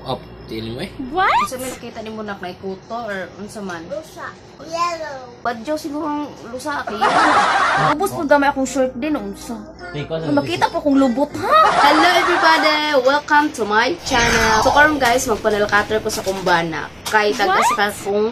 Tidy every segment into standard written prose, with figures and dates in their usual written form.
Up, tili mo eh. What? Unsa may nakita ni mo nak na ikuto or unsa man? Lusa. Yellow. Badyo siguro ang lusa kay. Ubus po gamay akong short din, unsa. Because Ay, makita pa kong lubot, ha? Hello everybody! Welcome to my channel. So karon guys, magpa-nail cutter ko sa kumbana. Kay tagas ka kong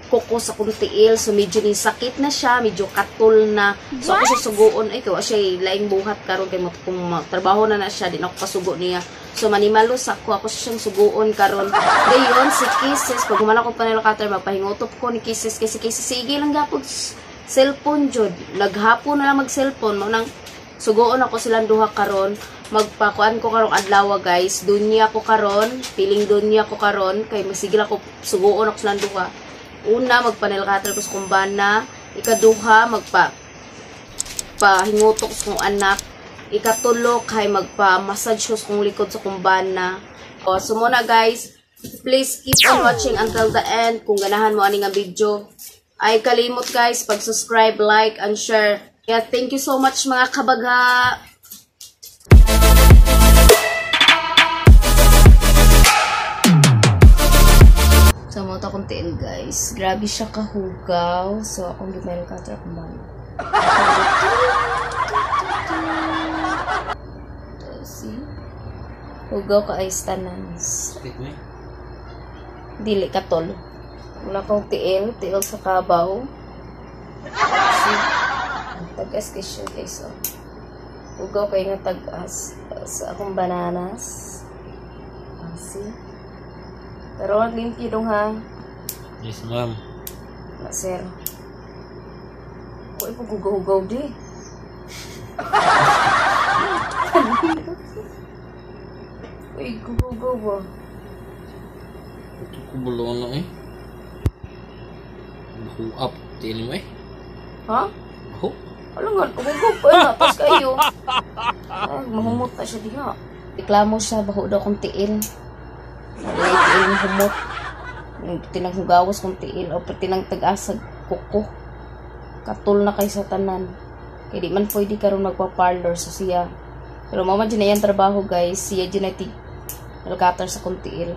kuko sa kong tiil. So medyo ni sakit na siya, medyo katul na. So ako siya suguon. Ay, kawa siya laing buhat karon kay kung trabaho na siya, din ako kasugo niya. So manimalos ako siyang suguon karon. Dayon si Kisses, pag humana ko pa-nail cutter, magpahingutop ko ni Kisses. Kasi Kisses, sige lang gapod cellphone jud. Naghapon na lang mag-cellphone. Mo nang suguon ako silang duha karon. Magpakuan ko karong adlaw guys. Dunya ko karon, piling dunya ko karon kay masigil ako suguon ako silang duha. Una magpa-nail cutter ko sa kumbana, ikaduha pahingutok sa kong anak, ikatulo kay magpa-massage ko sa kong likod sa kumbana. O so muna guys, please keep on watching until the end kung ganahan mo aning nga video. Ay kalimot guys, pag-subscribe, like, and share. Yeah, thank you so much mga kabaga. Sa mga akong tiin guys, grabe siya kahugaw. So akong ginail cutter akong bala. See? Hugaw ka ay stanans. sakit mo eh. Dili katol. Wala kong tiil sa kabaw. See? Tagas kay siya guys. Oh. Hugaw kayo nga tagas sa akong bananas. See? Pero limpyo dong ha. Yes, ma'am. Na sir. Uy, pag-hugaw di. Uy, hugaw ba? Ito ko bulungan lang eh. Up, tili mo eh. Ha? Oh, Alam nga, hugaw pa na. Pas kayo. Ay, mahumot na siya diha. Reklamo siya, baho daw kong tiil. Tiil yung humot. Tinanghugawas kong tiil. O tinang tag-asag kuko. Katul na kay sa tanan. Kaya di man pwede karon magpa-parlor sa siya. Pero mama dyan na yan trabaho guys. Siya dyan na nalgatar sa kong tiil.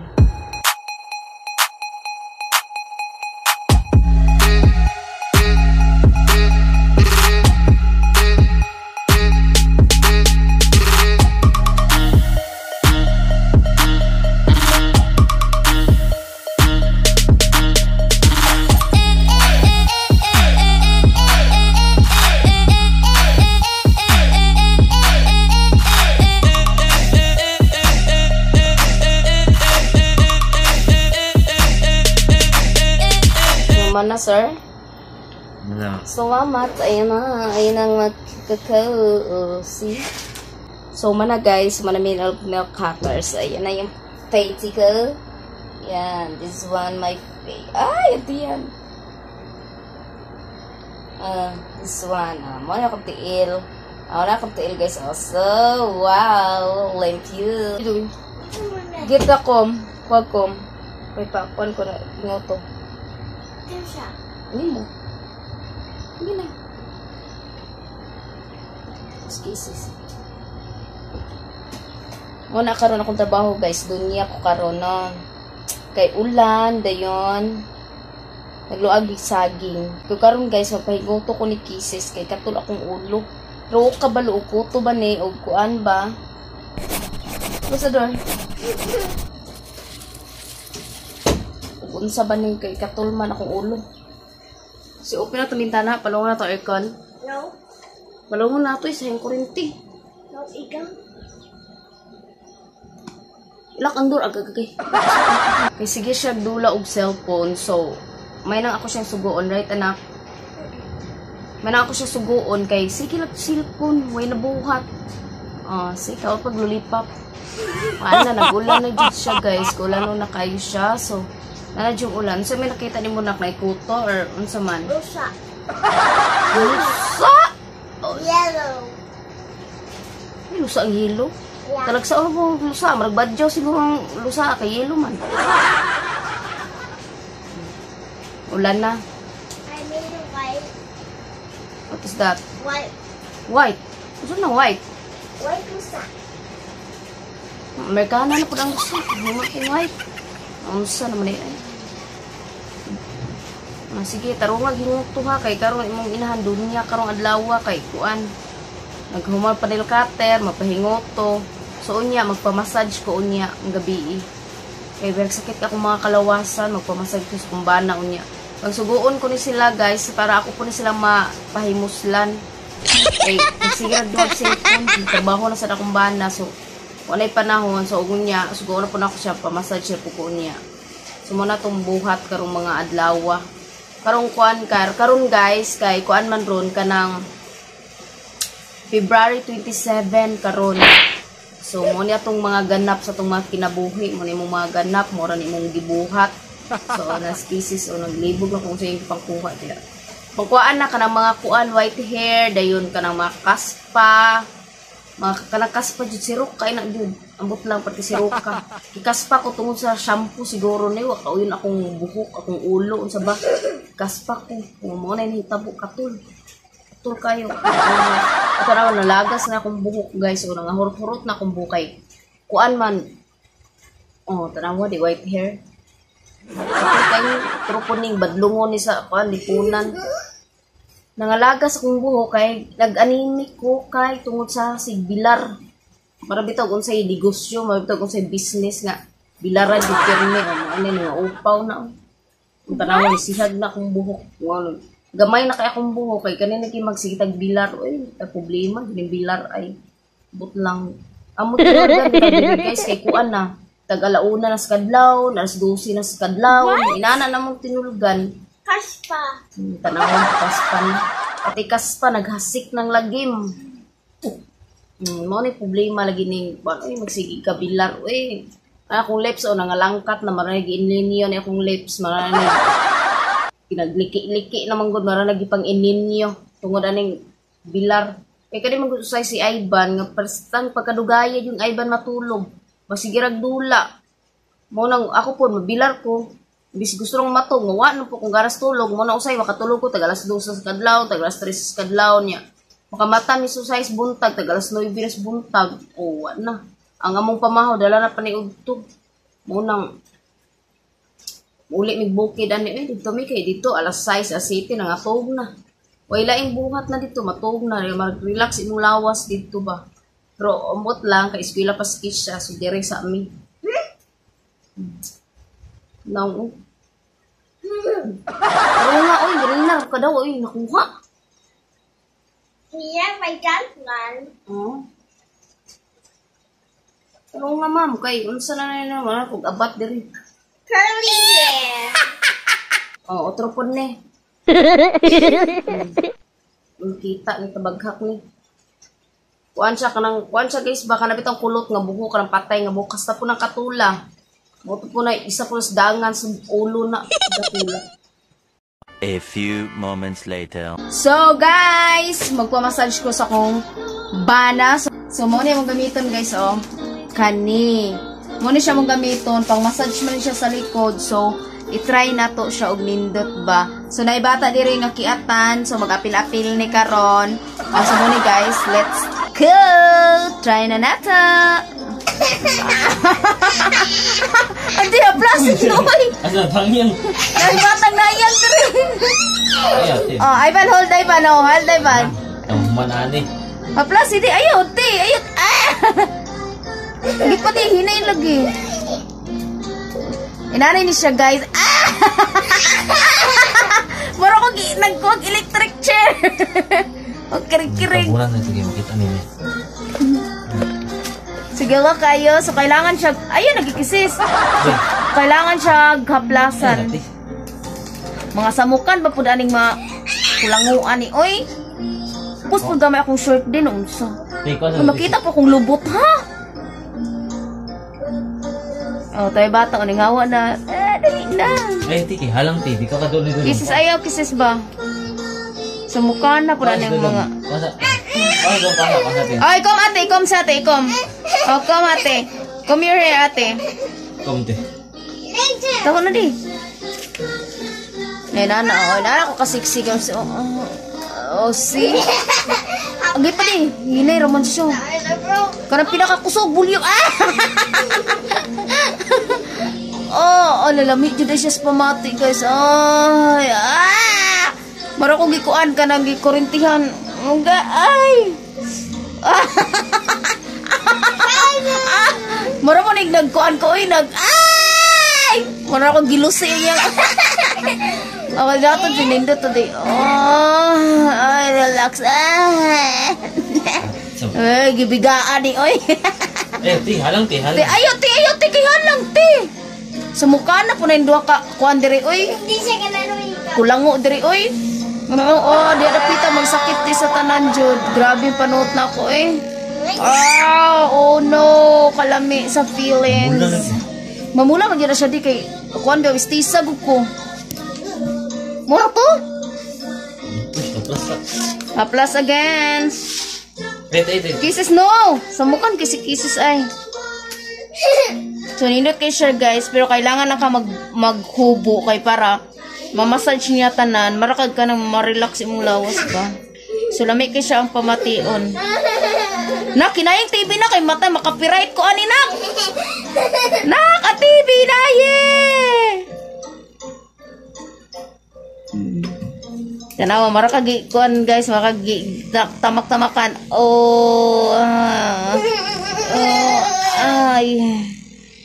Na sir? no. Salamat. Ayan na. Ayan ang magkakao. See? So, mana guys. Mana nail cutters. Ayan na yung face ko. Yan. This one my face. Ay, ito yan. This one. Mana akong tiil. Mana akong tiil guys also. Wow. Thank you. Get the com. Huwag com. May pakuan ko na. Ngoto. Ini mo. Hindi na. Excuses. Muna karon akong trabaho guys. Dunya ko karon no. Kay ulan, dayon. Nagluag saging. Kaya karon guys, magpahigoto ko ni Kisses. Kay katul akong ulo. Pero ka ba luog ko to ba ni? O kuan ba? Basta doon. Unsa ba ning kay katulman akong ulo. Si open na tumintana, palungon na to aircon. No. Palungon na to isa yung kurente. No, ikaw. Ilak ang door agagagay. Kay sige siya dula og cellphone, so may nang ako siyang suguon, right anak? May nang ako siya suguon kay sige lang cellphone, way nabuhat. Sige ka pag lulipap. Paano nagulan na jud siya guys, kulan na kayo siya, so nanad yung ulan. So, may nakita ni mo na ikuto or unsa man? Lusa. Lusa? Yellow. May lusa ang yelo? Yeah. Talag sa ako lusa. Maragbadyaw siguro ang lusa kay yelo man. Ulan na. I made a white. What is that? White. White. Gusto na white? White lusa. Amerikana na po ang gusto. Himo kay wife. Unsa naman ay. Sige, tarong hinguto ha kay karon imong inahan dunya karong adlaw kay kuan. Naghuman pa nil cutter, mapahingoto. So unya magpa-massage ko unya ang gabi. Kay berg sakit akong mga kalawasan, magpa-massage ko sa kumbana unya. Pagsuguon ko ni sila guys para ako po ni sila mapahimuslan. Kay sige duwag cellphone, trabaho na sa akong bana so walay panahon so unya suguon na po na ako siya pa-massage po niya. So muna tong buhat karong mga adlaw. Karong karon guys kay kuan man ron kanang February 27 karon. So mo niya tong mga ganap sa tong mga kinabuhi, mo ni mong mga ganap, mo ra ni mong gibuhat. So nas thesis o naglibog na kung sa yung pangkuha diya. Pagkuan na kanang mga kuan white hair, dayon kanang mga kaspa, mga kanang kaspa jud sirok kay na jud. Ambot lang pati siroka. Ikaspa ko tungod sa shampoo siguro ni wa kauyon akong buhok, akong ulo unsa ba. Kaspa ko. Mo na hitabo katul. Katul kayo. Ako na nalagas na akong buhok guys. O nangahurot-hurot na akong bukay. Kuan man. Oh, tanawa di white hair. Katul kayo trupuning badlungon ni sa kuan lipunan. Nangalagas akong buhok kay nag-anemic ko kay tungod sa sigbilar. Para bitaw unsay negosyo, mabitaw unsay business nga bilaran di pirmi ano nga upaw na. Ang tanaw sihag na akong buhok. Gamay na kay akong buhok kay kanina kay magsigitag bilar oy, ta problema gining bilar ay but lang. Amo tinugan guys kay kuan na tag-alauna na sa kadlaw, alas 12 na sa kadlaw, inana na mong tinulugan. Kaspa. Tanaw kaspa na. Pati kaspa naghasik ng lagim. Mo ni problema lagi ning ay magsigi ka bilar uy. Akong lips o nangalangkat na marana gi-inlinyo ni akong lips marana pinagliki-liki naman gud marana gipang ininyo tungod aning bilar. Kay kani man usay si Ivan nga prestang pagkadugaya yung Ivan matulog. Masigirag dula. Mo nang ako po mabilar ko. Bis gusto rong matog wa na po kung garas tulog mo na usay makatulog ko tag alas 12 sa kadlaw, tag alas 3 sa kadlaw niya. Makamata mi sa size buntag, tagalas 9 biras buntag. O, na. Ang among pamahaw, dala na paniugtog. Munang, uli mi bukid, dito mi kay dito, alas 6, alas 7, nangatog na. Wala yung buhat na dito, matog na. Mag-relax imong lawas dito ba. Pero, umot lang, kay eskwela pa skis siya, so direct sa amin. No. Pero nga, oy, garinar ka daw, oy, nakuha. Here, my gunman. Oh. Pero nga ma'am, kay unsa na naman kung abat diri. Curly hair. Oh, otro pod ni. Kita ni tabaghak ni. Kuan siya guys, baka nabitang kulot nga buhok kanang patay nga bukas ta po ng katula. Mo po na isa po sa dangan sa ulo na katula. A few moments later. So guys, magpa-massage ko sa kong bana. So mo ni mong gamiton guys oh. Kani. Mo ni siya mong gamiton pang massage man siya sa likod. So i-try na to siya og nindot ba. So naibata diri nga kiatan. So mag-apil-apil ni karon. So mo ni guys, let's go. Try na nato. Andi na plastic noy. Asa tangyan? Nagbatang na yan diri. Oh, Ivan, hold Ivan, oh, hold Ivan. Ang manani. Plus, hindi, ayaw, ti, ayaw, Hindi pa di, hinay lagi. Inanay ni siya, guys. Mara ko, nagkuwag electric chair. O, kirig-kirig. Kabunan na, sige, makita nila. Sige nga kayo, so kailangan siya, ayun, nagikisis. Kailangan siya haplasan. Mga samukan, ba po daning mga kulanguan ni, oy. Tapos po gamay akong short din, unsa. Makita po kong lubot, ha? Oh, tayo bata, uning hawa na. Dali na. Eh, tiki, halang ti, di ka kaduli-duli. Kisis ayaw, kisis ba? Sa mukha na po daning mga... Ay, kom ate, kom sa ate, kom. Oh, kom ate. Come here, ate. Kom te. Tako na di. Ay, nana ko kasiksik. Oh, see? Agay pa di. Hinay raman siya. Karang pinakakusog, bulyo. Oh, lalami jud siya sa pamati, guys. Ay, mara kong gikuan ka nang gikorintihan. Ay. Mara ko nagkuan ko ay. Mara ko gilusi niya. Ako dato dinindo to di. Oh, ay relax. Ay, gibigaan ni oy. Ti, halang ti, halang. Ayo ti kay halang ti. Sa mukha na po na yung duha ka kuan diri oy. Hindi siya ganun. Kulango diri oy. Oo, di ada pita magsakit di sa tanan jud. Grabe panood na ako eh. Oh no, kalami sa feelings. Mamula magyara siya di kay kuan daw istisa gud ko. Mura to? Plus again. Kisses no. Sa mukha kisses ay. So nindot kay siya guys, pero kailangan na ka maghubo kay para mamassage niya tanan, marakag ka nang ma-relax imong lawas ba. So lami kay siya ang pamation. Nak, kinayang TV na kay mata makapiright ko ani nak. Nak, a TV na ye. Tanawa marakag kuan guys, marakag tamak-tamakan. Ay.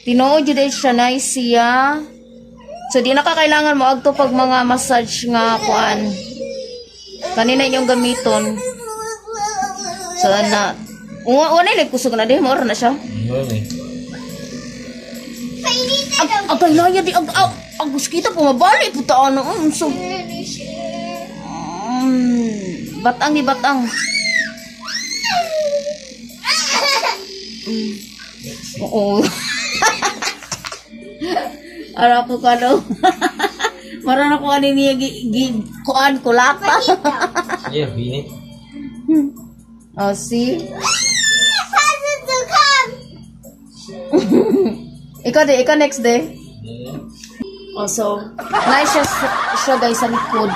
Tinuod jud siya nice siya. So di na ka kailangan mo agto pag mga massage nga kuan. Kanina inyong gamiton. So na wala like kusog na di mo na siya. Agay na ya di agus kita pumabali puta ano so. Batang di batang. Oo. Ara po ka daw. Marana ko ani niya kuan kulata. Yeah, binit. Oh, see? Ikaw next day. Oh, so, nice siya guys sa likod.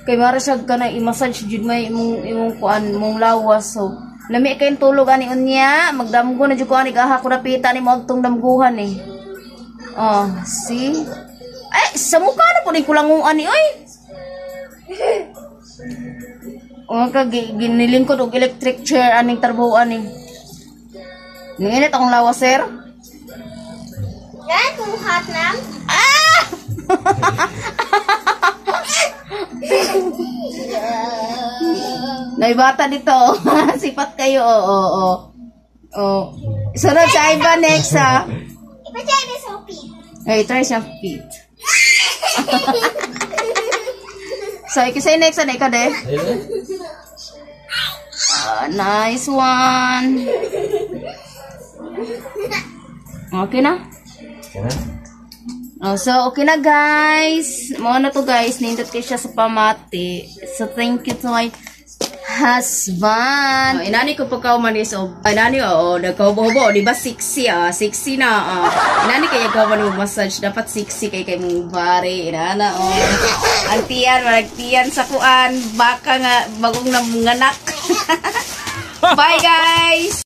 Kay mara siya ka na i-massage jud may imong kuan mong lawas. So, lami kayong tulog ani unya, magdamgo na jud ko ani gaha ko napita ni mo agtong damguhan eh. Oh, see? Ay, sa mukha na po ni kulangungan ni oy. O ka ginilingkod og electric chair aning tarbuan ni. Ninginit akong lawas sir. Yan, buhat na. Naibata dito. Sipat kayo. Oh. Sunod sa iba next ha. Ipatay na sa feet. Hey, try siyang feet. So, ikisay next na ikaw de. Nice one. Okay na? Oh, so, okay na guys. Mga na to guys. Nindot kayo siya sa pamati. So, thank you to my husband. Oh, inani ko pagkauman is inani nagkaubo-hubo, di ba sexy sexy na inani kaya kauman mo massage dapat sexy kay mong bari inana antiyan malagtiyan sa kuan baka nga bagong nanganak. Bye guys.